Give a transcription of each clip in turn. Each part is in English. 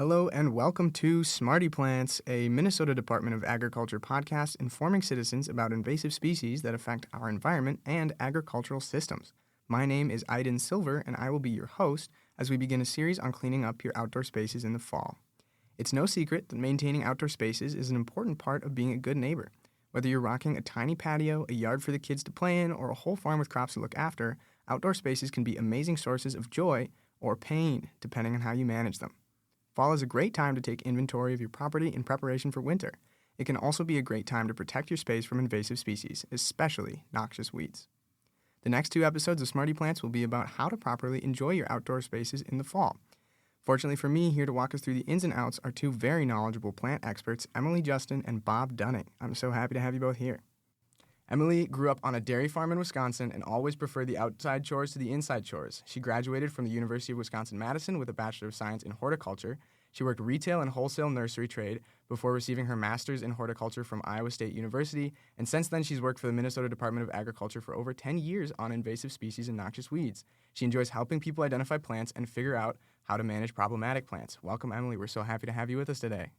Hello and welcome to Smarty Plants, a Minnesota Department of Agriculture podcast informing citizens about invasive species that affect our environment and agricultural systems. My name is Aiden Silver, and I will be your host as we begin a series on cleaning up your outdoor spaces in the fall. It's no secret that maintaining outdoor spaces is an important part of being a good neighbor. Whether you're rocking a tiny patio, a yard for the kids to play in, or a whole farm with crops to look after, outdoor spaces can be amazing sources of joy or pain, depending on how you manage them. Fall is a great time to take inventory of your property in preparation for winter. It can also be a great time to protect your space from invasive species, especially noxious weeds. The next two episodes of Smarty Plants will be about how to properly enjoy your outdoor spaces in the fall. Fortunately for me, here to walk us through the ins and outs are two very knowledgeable plant experts, Emilie Justen and Bob Dunning. I'm so happy to have you both here. Emilie grew up on a dairy farm in Wisconsin and always preferred the outside chores to the inside chores. She graduated from the University of Wisconsin-Madison with a Bachelor of Science in Horticulture. She worked retail and wholesale nursery trade before receiving her master's in horticulture from Iowa State University, and since then she's worked for the Minnesota Department of Agriculture for over 10 years on invasive species and noxious weeds. She enjoys helping people identify plants and figure out how to manage problematic plants. Welcome, Emilie. We're so happy to have you with us today.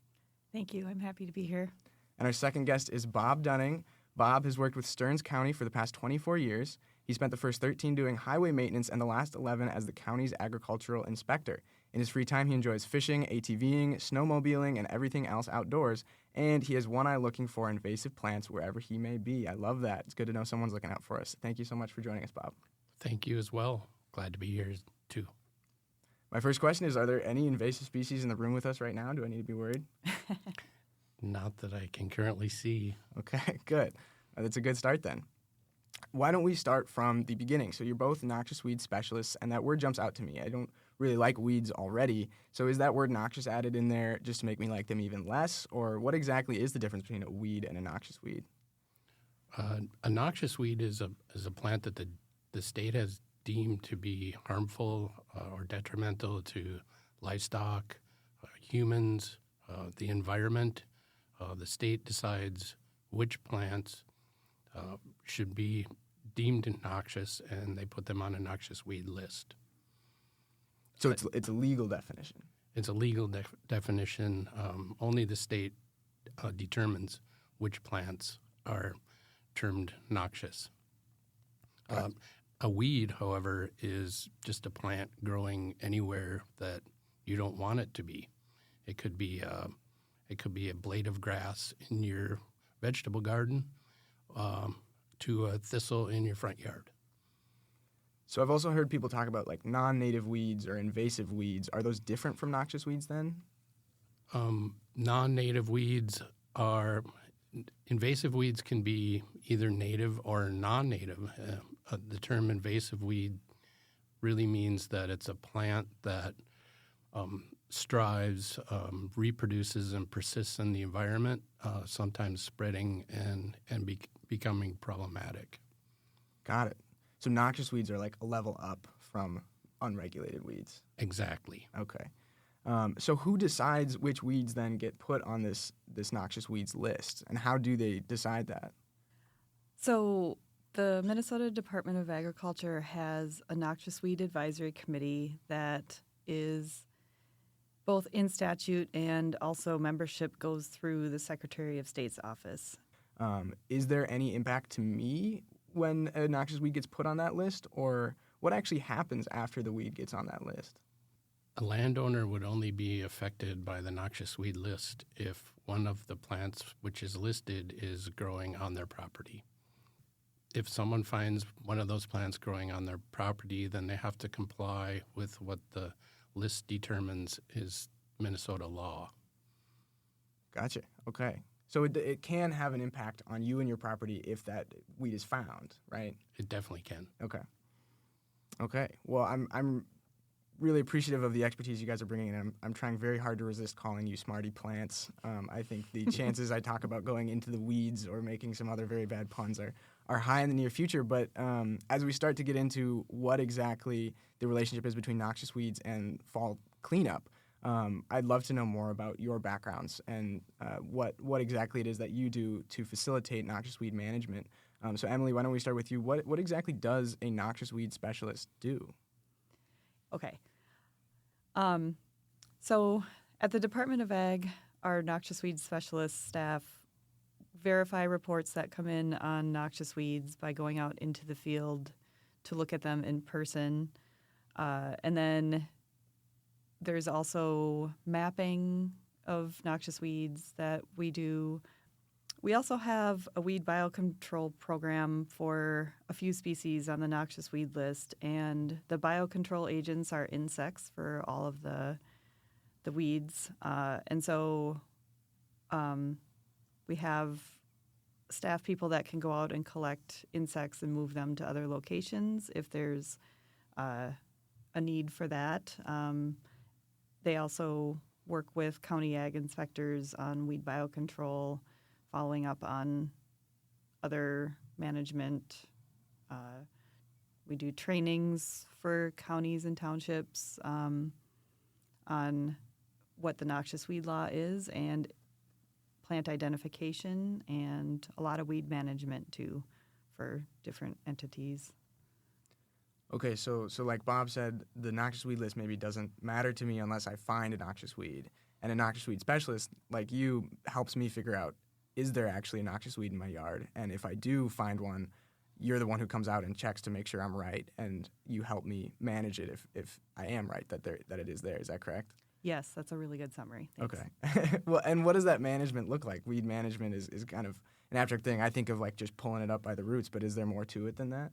Thank you. I'm happy to be here. And our second guest is Bob Dunning. Bob has worked with Stearns County for the past 24 years. He spent the first 13 doing highway maintenance and the last 11 as the county's agricultural inspector. In his free time, he enjoys fishing, ATVing, snowmobiling, and everything else outdoors. And he has one eye looking for invasive plants wherever he may be. I love that. It's good to know someone's looking out for us. Thank you so much for joining us, Bob. Thank you as well. Glad to be here too. My first question is, are there any invasive species in the room with us right now? Do I need to be worried? Not that I can currently see. Okay, good. That's a good start then. Why don't we start from the beginning? So you're both noxious weed specialists, and that word jumps out to me. I don't really like weeds already. So is that word noxious added in there just to make me like them even less? Or what exactly is the difference between a weed and a noxious weed? A noxious weed is a plant that the state has deemed to be harmful or detrimental to livestock, humans, the environment. The state decides which plants should be deemed noxious, and they put them on a noxious weed list. So it's a legal definition? It's a legal definition. Only the state determines which plants are termed noxious. A weed, however, is just a plant growing anywhere that you don't want it to be. It could be a blade of grass in your vegetable garden to a thistle in your front yard. So I've also heard people talk about like non-native weeds or invasive weeds. Are those different from noxious weeds then? Non-native weeds are invasive weeds can be either native or non-native. The term invasive weed really means that it's a plant that strives, reproduces, and persists in the environment, sometimes spreading and becoming problematic. Got it. So noxious weeds are like a level up from unregulated weeds. Exactly. Okay. So who decides which weeds then get put on this noxious weeds list, and how do they decide that? So the Minnesota Department of Agriculture has a noxious weed advisory committee that is both in statute and also membership goes through the Secretary of State's office. Is there any impact to me when a noxious weed gets put on that list, or what actually happens after the weed gets on that list? A landowner would only be affected by the noxious weed list if one of the plants which is listed is growing on their property. If someone finds one of those plants growing on their property, then they have to comply with what the list determines is Minnesota law. Gotcha. Okay. So it can have an impact on you and your property if that weed is found, right? It definitely can. Okay. Well, I'm really appreciative of the expertise you guys are bringing in. I'm trying very hard to resist calling you smarty plants. I think the chances I talk about going into the weeds or making some other very bad puns are high in the near future. But as we start to get into what exactly the relationship is between noxious weeds and fall cleanup, I'd love to know more about your backgrounds and what exactly it is that you do to facilitate noxious weed management. So Emilie, why don't we start with you? What exactly does a noxious weed specialist do? Okay. So At the Department of Ag, our noxious weed specialist staff verify reports that come in on noxious weeds by going out into the field to look at them in person. And then there's also mapping of noxious weeds that we do. We also have a weed biocontrol program for a few species on the noxious weed list, and the biocontrol agents are insects for all of the weeds. And so we have staff people that can go out and collect insects and move them to other locations if there's a need for that. They also work with county ag inspectors on weed biocontrol, following up on other management. We do trainings for counties and townships on what the noxious weed law is and plant identification, and a lot of weed management too for different entities. Okay, so like Bob said, the noxious weed list maybe doesn't matter to me unless I find a noxious weed. And a noxious weed specialist like you helps me figure out, is there actually a noxious weed in my yard? And if I do find one, you're the one who comes out and checks to make sure I'm right, and you help me manage it if I am right that it is there. Is that correct? Yes, that's a really good summary. Thanks. Okay. Well, and what does that management look like? Weed management is kind of an abstract thing. I think of like just pulling it up by the roots, but is there more to it than that?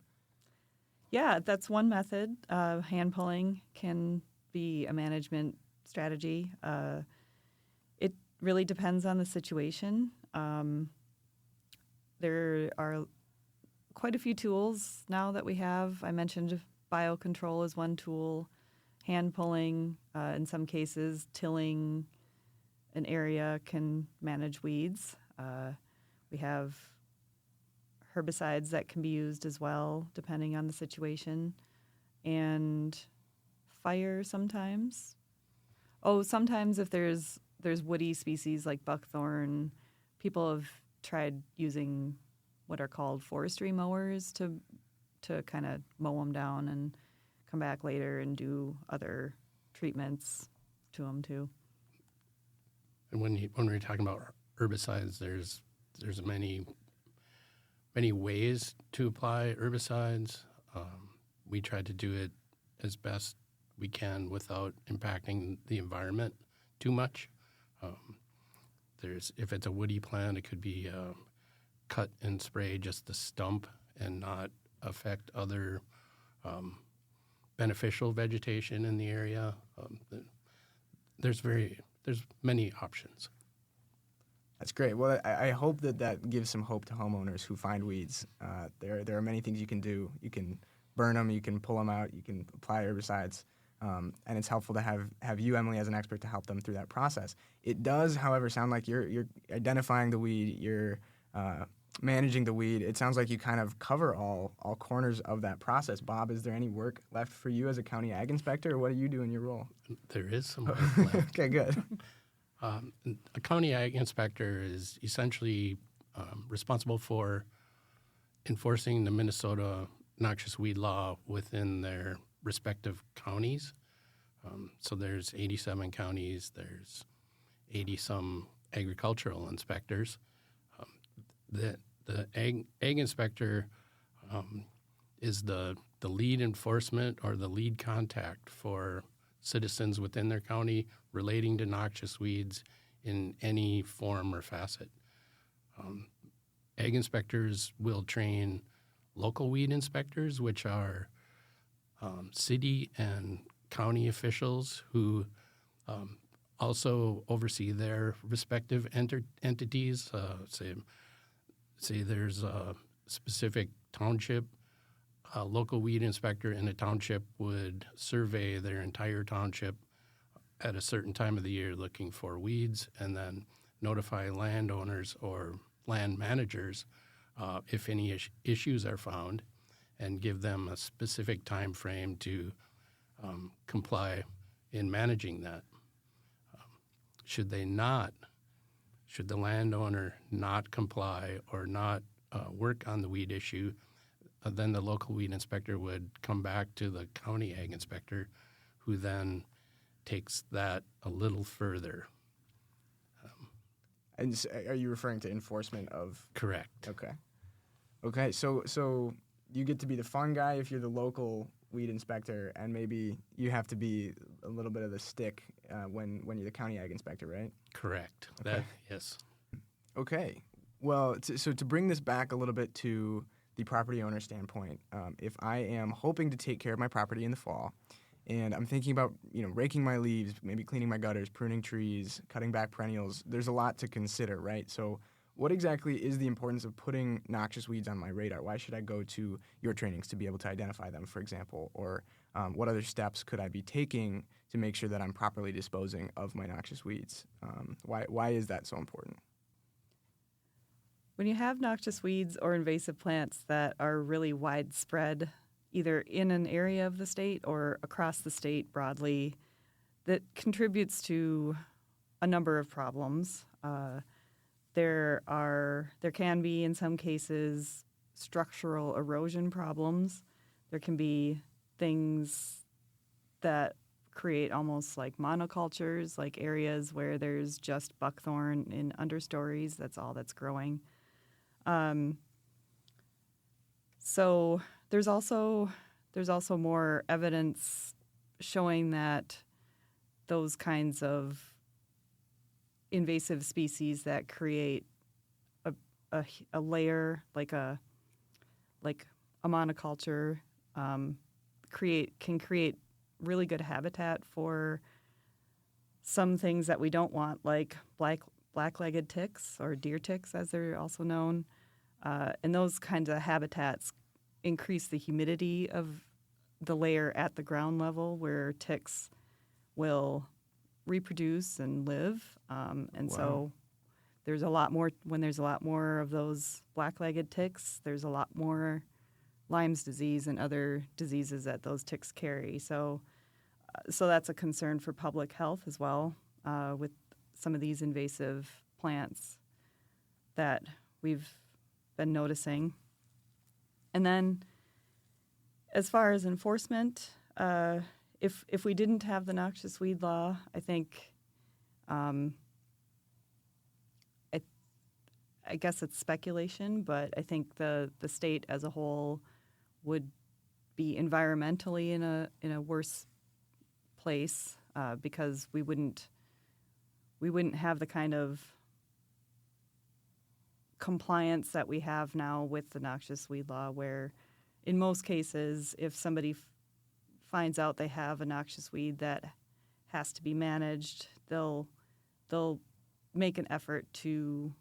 Yeah, that's one method. Hand pulling can be a management strategy. It really depends on the situation. There are quite a few tools now that we have. I mentioned biocontrol is one tool, hand pulling, in some cases, tilling an area can manage weeds. We have herbicides that can be used as well, depending on the situation, and fire sometimes. Oh, sometimes if there's woody species like buckthorn, people have tried using what are called forestry mowers to kind of mow them down and come back later and do other treatments to them too. And when we're talking about herbicides, there's many ways to apply herbicides. We try to do it as best we can without impacting the environment too much. If it's a woody plant, it could be cut and spray just the stump and not affect other beneficial vegetation in the area. There's many options. That's great. Well, I hope that gives some hope to homeowners who find weeds. There are many things you can do. You can burn them, you can pull them out, you can apply herbicides, and it's helpful to have you, Emilie, as an expert to help them through that process. It does, however, sound like you're identifying the weed, you're managing the weed. It sounds like you kind of cover all corners of that process. Bob, is there any work left for you as a county ag inspector, or what do you do in your role? There is some work left. Okay, good. A county ag inspector is essentially responsible for enforcing the Minnesota noxious weed law within their respective counties. So there's 87 counties, there's 80-some agricultural inspectors. The ag inspector is the lead enforcement or the lead contact for citizens within their county relating to noxious weeds in any form or facet. Ag inspectors will train local weed inspectors, which are city and county officials who also oversee their respective entities. Say there's a specific township, a local weed inspector in a township would survey their entire township at a certain time of the year looking for weeds and then notify landowners or land managers if any issues are found and give them a specific time frame to comply in managing that. Should the landowner not comply or not work on the weed issue, then the local weed inspector would come back to the county ag inspector, who then takes that a little further. And are you referring to enforcement of? Correct. Okay. So you get to be the fun guy if you're the local weed inspector, and maybe you have to be a little bit of the stick when you're the county ag inspector, right? Correct. Okay. Yes. Okay. Well, so to bring this back a little bit to the property owner standpoint, if I am hoping to take care of my property in the fall, and I'm thinking about raking my leaves, maybe cleaning my gutters, pruning trees, cutting back perennials, there's a lot to consider, right? So what exactly is the importance of putting noxious weeds on my radar? Why should I go to your trainings to be able to identify them, for example? Or what other steps could I be taking to make sure that I'm properly disposing of my noxious weeds? Why is that so important? When you have noxious weeds or invasive plants that are really widespread, either in an area of the state or across the state broadly, that contributes to a number of problems. There can be, in some cases, structural erosion problems. There can be things that create almost like monocultures, like areas where there's just buckthorn in understories. That's all that's growing. So there's also more evidence showing that those kinds of invasive species that create a layer like a monoculture can create really good habitat for some things that we don't want, like black-legged ticks or deer ticks, as they're also known. And those kinds of habitats increase the humidity of the layer at the ground level where ticks will reproduce and live. So there's a lot more, when there's a lot more of those black-legged ticks, there's a lot more Lyme's disease and other diseases that those ticks carry. So that's a concern for public health as well, with some of these invasive plants that we've been noticing. And then as far as enforcement, if we didn't have the noxious weed law, I think I guess it's speculation, but I think the state as a whole would be environmentally in a worse place because we wouldn't have the kind of compliance that we have now with the noxious weed law, where in most cases, if somebody finds out they have a noxious weed that has to be managed, they'll make an effort to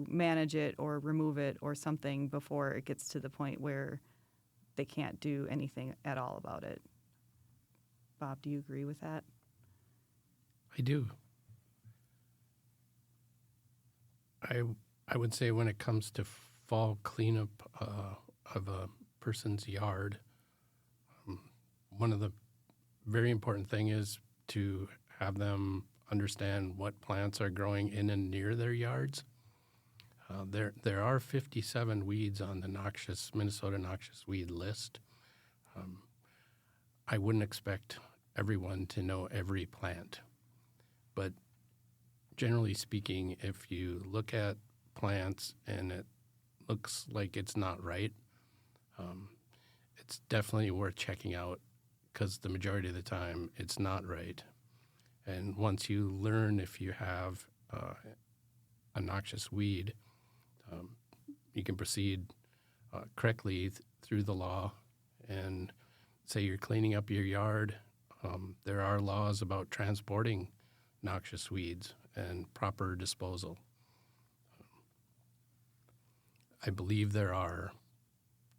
manage it or remove it or something before it gets to the point where they can't do anything at all about it. Bob, do you agree with that? I do. I would say when it comes to fall cleanup of a person's yard, one of the very important thing is to have them understand what plants are growing in and near their yards. There are 57 weeds on the Minnesota noxious weed list. I wouldn't expect everyone to know every plant, but generally speaking, if you look at plants and it looks like it's not right, it's definitely worth checking out because the majority of the time it's not right. And once you learn if you have a noxious weed, you can proceed correctly through the law and say you're cleaning up your yard. There are laws about transporting noxious weeds and proper disposal. I believe there are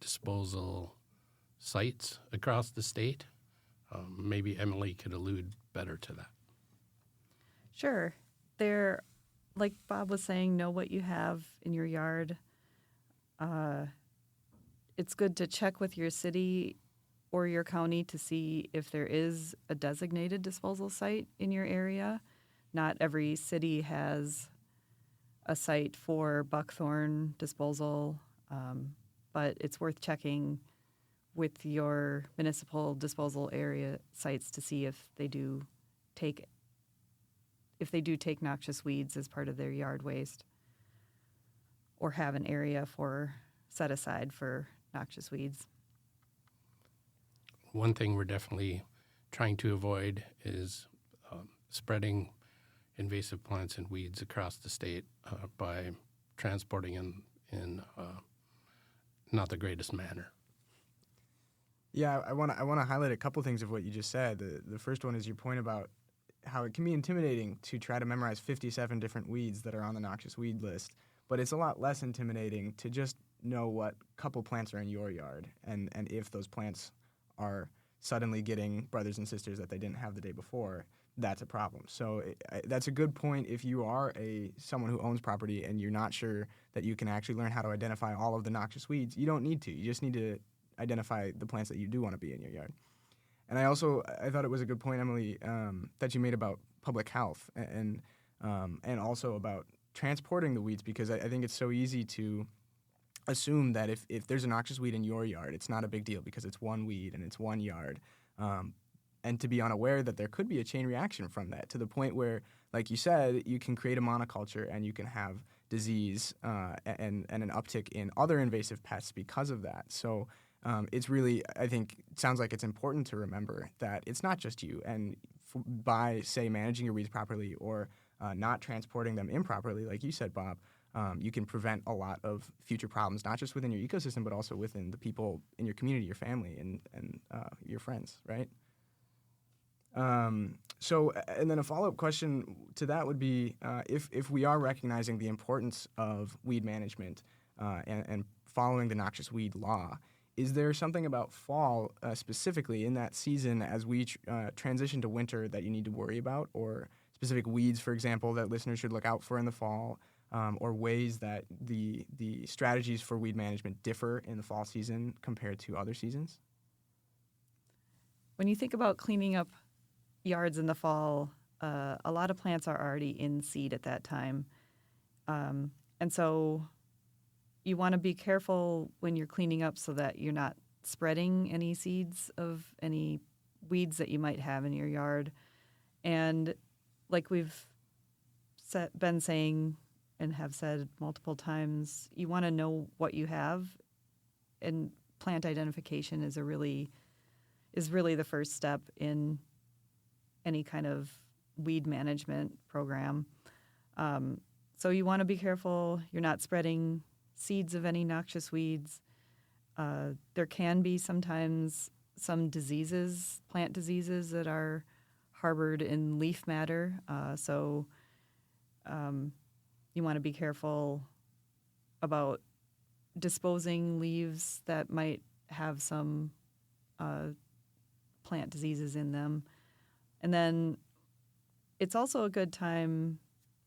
disposal sites across the state. Maybe Emilie could allude better to that. Sure. There, like Bob was saying, know what you have in your yard. It's good to check with your city or your county to see if there is a designated disposal site in your area. Not every city has a site for buckthorn disposal, but it's worth checking with your municipal disposal area sites to see if they do take noxious weeds as part of their yard waste, or have an area set aside for noxious weeds. One thing we're definitely trying to avoid is spreading invasive plants and weeds across the state by transporting them in not the greatest manner. Yeah, I want to highlight a couple things of what you just said. The first one is your point about how it can be intimidating to try to memorize 57 different weeds that are on the noxious weed list, but it's a lot less intimidating to just know what couple plants are in your yard, and if those plants are suddenly getting brothers and sisters that they didn't have the day before, that's a problem. So that's a good point. If you are someone who owns property and you're not sure that you can actually learn how to identify all of the noxious weeds, you don't need to. You just need to identify the plants that you do want to be in your yard. And I thought it was a good point, Emilie, that you made about public health and also about transporting the weeds, because I think it's so easy to assume that if there's a noxious weed in your yard, it's not a big deal because it's one weed and it's one yard. And to be unaware that there could be a chain reaction from that, to the point where, like you said, you can create a monoculture and you can have disease and an uptick in other invasive pests because of that. So it's really, I think, it sounds like it's important to remember that it's not just you. And by, say, managing your weeds properly or not transporting them improperly, like you said, Bob, you can prevent a lot of future problems, not just within your ecosystem, but also within the people in your community, your family, and your friends, right? So, and then a follow-up question to that would be, if we are recognizing the importance of weed management and following the noxious weed law, is there something about fall specifically in that season as we transition to winter that you need to worry about, or specific weeds, for example, that listeners should look out for in the fall, or ways that the strategies for weed management differ in the fall season compared to other seasons? When you think about cleaning up yards in the fall, a lot of plants are already in seed at that time. And so you want to be careful when you're cleaning up so that you're not spreading any seeds of any weeds that you might have in your yard. And like we've been saying and have said multiple times, you want to know what you have, and plant identification is really the first step in any kind of weed management program. So you want to be careful you're not spreading seeds of any noxious weeds. There can be sometimes some diseases, plant diseases, that are harbored in leaf matter. So you want to be careful about disposing leaves that might have some plant diseases in them. And then it's also a good time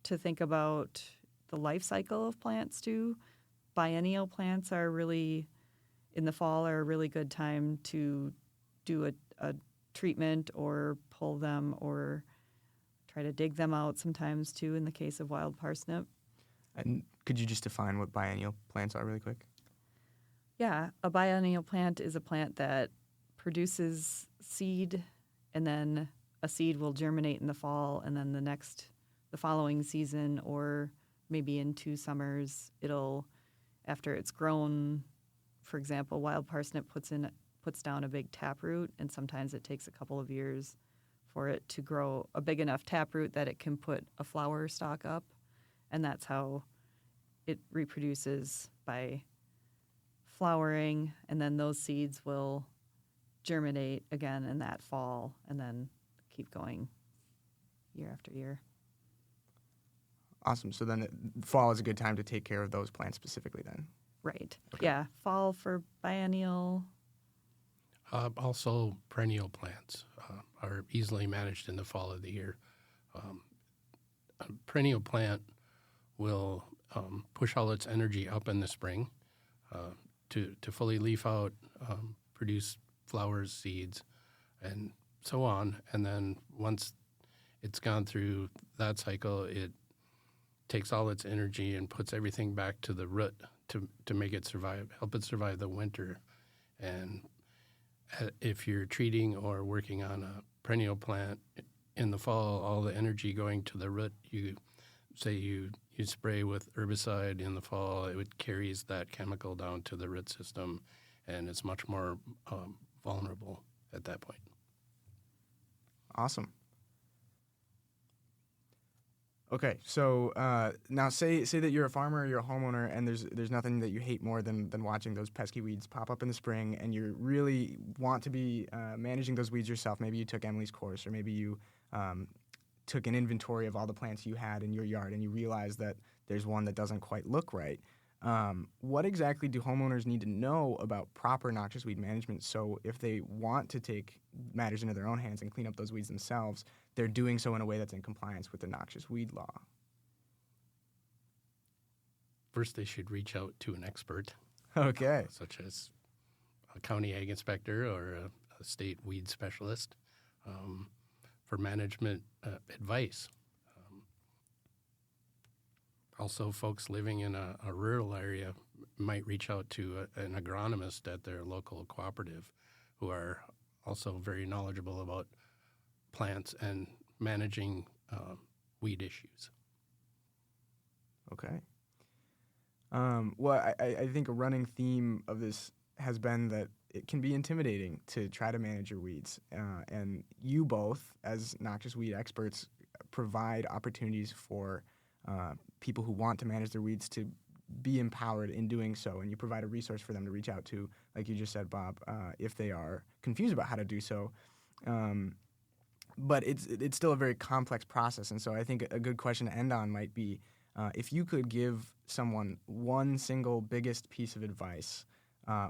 to think about the life cycle of plants too. Biennial plants are really, in the fall, are a really good time to do a treatment or pull them or try to dig them out sometimes too, in the case of wild parsnip. And could you just define what biennial plants are really quick? Yeah, a biennial plant is a plant that produces seed, and then a seed will germinate in the fall, and then the following season, or maybe in 2 summers, after it's grown, for example, wild parsnip puts down a big taproot, and sometimes it takes a couple of years for it to grow a big enough taproot that it can put a flower stalk up, and that's how it reproduces, by flowering, and then those seeds will germinate again in that fall and then keep going year after year. Awesome. So then fall is a good time to take care of those plants specifically then? Right. Okay. Yeah, fall for biennial. Also, perennial plants are easily managed in the fall of the year. A perennial plant will push all its energy up in the spring to fully leaf out, produce flowers, seeds, and so on. And then once it's gone through that cycle, it takes all its energy and puts everything back to the root to make it survive, help it survive the winter. And if you're treating or working on a perennial plant in the fall, all the energy going to the root, you spray with herbicide in the fall, it carries that chemical down to the root system, and it's much more vulnerable at that point. Awesome. Okay, so now say that you're a farmer or you're a homeowner, and there's nothing that you hate more than watching those pesky weeds pop up in the spring, and you really want to be managing those weeds yourself. Maybe you took Emilie's course, or maybe you took an inventory of all the plants you had in your yard, and you realize that there's one that doesn't quite look right. What exactly do homeowners need to know about proper noxious weed management, so if they want to take matters into their own hands and clean up those weeds themselves, they're doing so in a way that's in compliance with the noxious weed law? First, they should reach out to an expert. Okay. Such as a county ag inspector or a state weed specialist for management advice. Also, folks living in a rural area might reach out to an agronomist at their local cooperative who are also very knowledgeable about plants and managing weed issues. Okay. Well, I think a running theme of this has been that it can be intimidating to try to manage your weeds. And you both, as noxious weed experts, provide opportunities for people who want to manage their weeds to be empowered in doing so. And you provide a resource for them to reach out to, like you just said, Bob, if they are confused about how to do so. But it's still a very complex process. And so I think a good question to end on might be, if you could give someone one single biggest piece of advice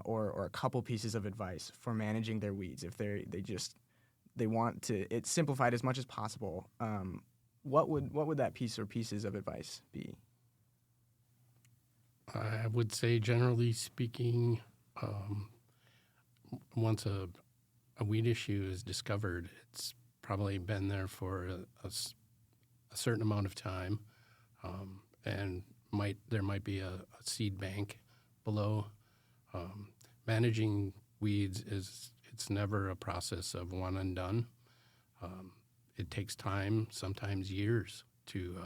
or a couple pieces of advice for managing their weeds, if they want to it's simplified as much as possible, what would that piece or pieces of advice be? I would say, generally speaking, once a weed issue is discovered, it's probably been there for a certain amount of time, and there might be a seed bank below. Managing weeds it's never a process of one and done. It takes time, sometimes years, to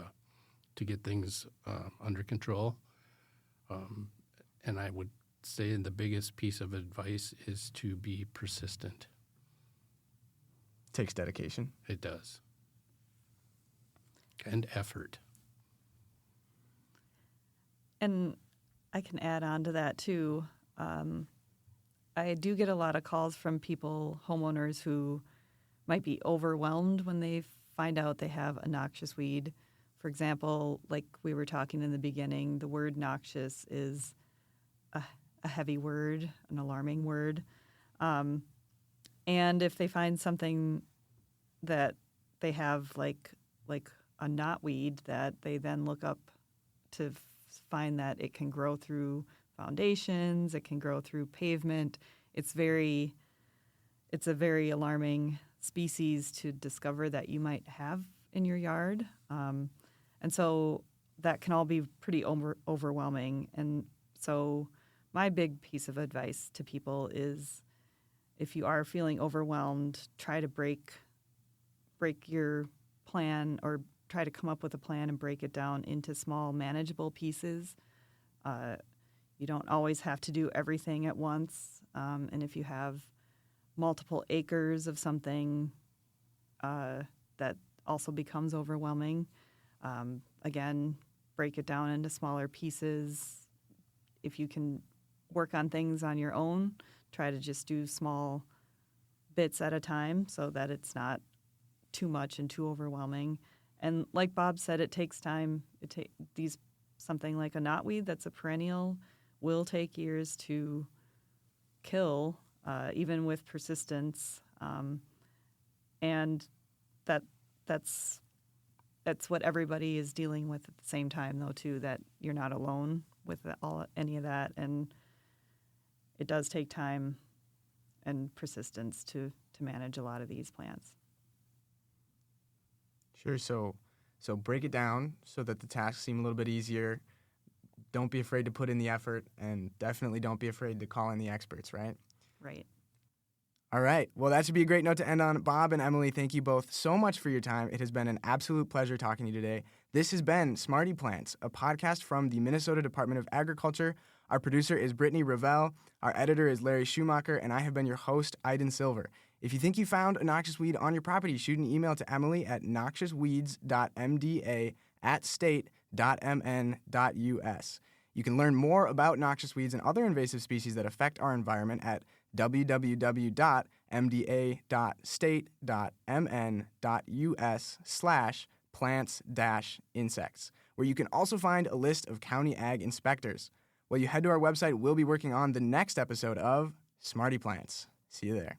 get things under control. And I would say the biggest piece of advice is to be persistent. Takes dedication. It does. And effort. And I can add on to that, too. I do get a lot of calls from people, homeowners, who might be overwhelmed when they find out they have a noxious weed. For example, like we were talking in the beginning, the word noxious is a heavy word, an alarming word. And if they find something that they have like a knotweed that they then look up to find that it can grow through foundations, it can grow through pavement. It's a very alarming species to discover that you might have in your yard. And so that can all be pretty overwhelming. And so my big piece of advice to people is, if you are feeling overwhelmed, try to break your plan, or try to come up with a plan and break it down into small, manageable pieces. You don't always have to do everything at once. And if you have multiple acres of something, that also becomes overwhelming. Again, break it down into smaller pieces. If you can work on things on your own, try to just do small bits at a time so that it's not too much and too overwhelming. And like Bob said, it takes time. Something like a knotweed that's a perennial will take years to kill, even with persistence. And that's what everybody is dealing with at the same time, though, too, that you're not alone with any of that. And it does take time and persistence to manage a lot of these plants. Sure. So break it down so that the tasks seem a little bit easier. Don't be afraid to put in the effort, and definitely don't be afraid to call in the experts, right? Right. All right. Well, that should be a great note to end on. Bob and Emilie, thank you both so much for your time. It has been an absolute pleasure talking to you today. This has been Smarty Plants, a podcast from the Minnesota Department of Agriculture. Our producer is Brittany Ravel. Our editor is Larry Schumacher, and I have been your host, Iden Silver. If you think you found a noxious weed on your property, shoot an email to Emilie at noxiousweeds.mda@state.mn.us. You can learn more about noxious weeds and other invasive species that affect our environment at www.mda.state.mn.us/plants-insects, where you can also find a list of county ag inspectors. While you head to our website, we'll be working on the next episode of Smarty Plants. See you there.